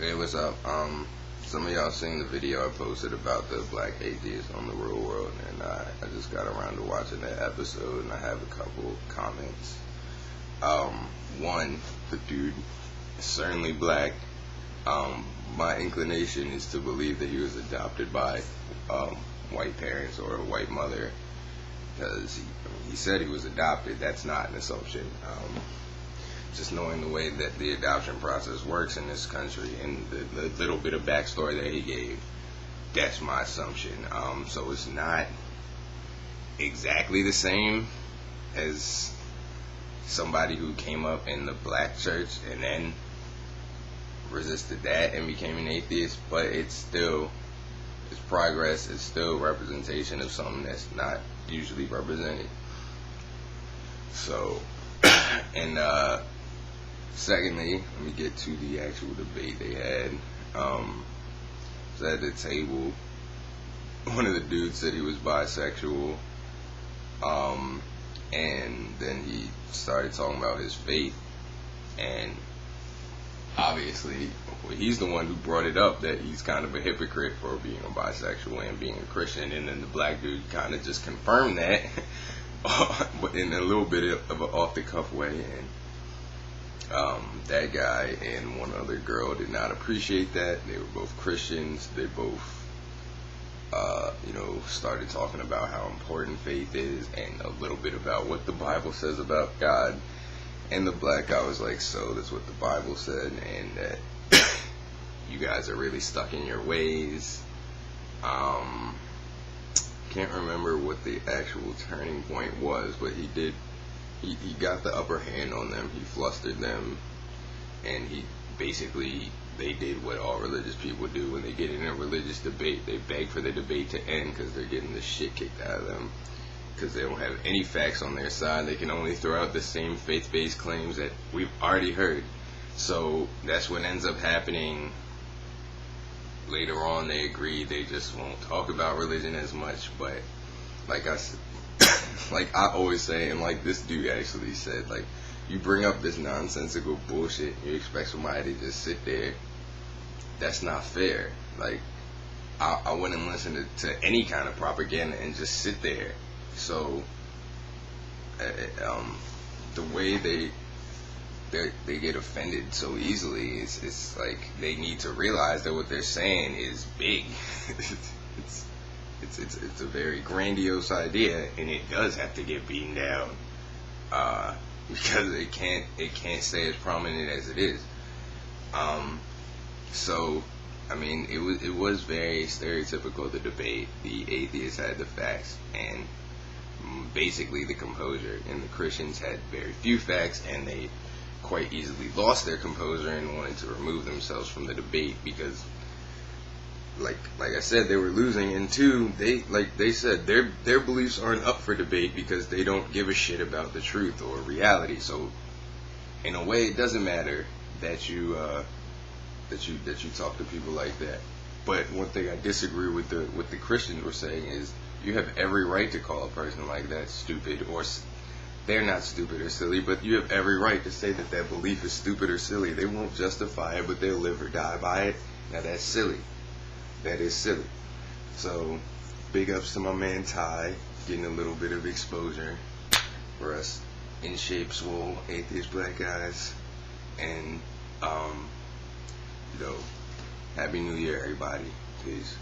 Hey, what's up? Some of y'all seen the video I posted about the black atheist on the real world, and I just got around to watching that episode, and I have a couple comments. One, the dude is certainly black. My inclination is to believe that he was adopted by white parents or a white mother, because he said he was adopted. That's not an assumption. Just knowing the way that the adoption process works in this country and the little bit of backstory that he gave, that's my assumption. So it's not exactly the same as somebody who came up in the black church and then resisted that and became an atheist, but it's progress. It's still representation of something that's not usually represented. So, and secondly, let me get to the actual debate they had. So at the table, one of the dudes said he was bisexual, and then he started talking about his faith, and obviously he's the one who brought it up that he's kind of a hypocrite for being a bisexual and being a Christian, and then the black dude kind of just confirmed that but in a little bit of an off-the-cuff way, and that guy and one other girl did not appreciate that. They were both Christians. They both started talking about how important faith is and a little bit about what the Bible says about God. And the black guy was like, so that's what the Bible said, and that you guys are really stuck in your ways. Can't remember what the actual turning point was, but he got the upper hand on them. He flustered them, and they did what all religious people do when they get in a religious debate. They beg for the debate to end because they're getting the shit kicked out of them, because they don't have any facts on their side. They can only throw out the same faith-based claims that we've already heard. So that's what ends up happening. Later on, they agree they just won't talk about religion as much. But like I always say, and like this dude actually said, like, you bring up this nonsensical bullshit, you expect somebody to just sit there. That's not fair. Like, I wouldn't listen to any kind of propaganda and just sit there. So the way they get offended so easily is like they need to realize that what they're saying is big. It's a very grandiose idea, and it does have to get beaten down because it can't stay as prominent as it is. So I mean, it was very stereotypical, the debate. The atheists had the facts and basically the composure, and the Christians had very few facts, and they quite easily lost their composure and wanted to remove themselves from the debate because, like I said, they were losing. And two, they said their beliefs aren't up for debate because they don't give a shit about the truth or reality. So in a way, it doesn't matter that you talk to people like that. But one thing I disagree with the Christians were saying is you have every right to call a person like that stupid, or they're not stupid or silly, but you have every right to say that belief is stupid or silly. They won't justify it, but they'll live or die by it. Now that's silly. That is silly. So big ups to my man Ty, getting a little bit of exposure for us in shape, swole, atheist black guys. And Happy New Year, everybody. Peace.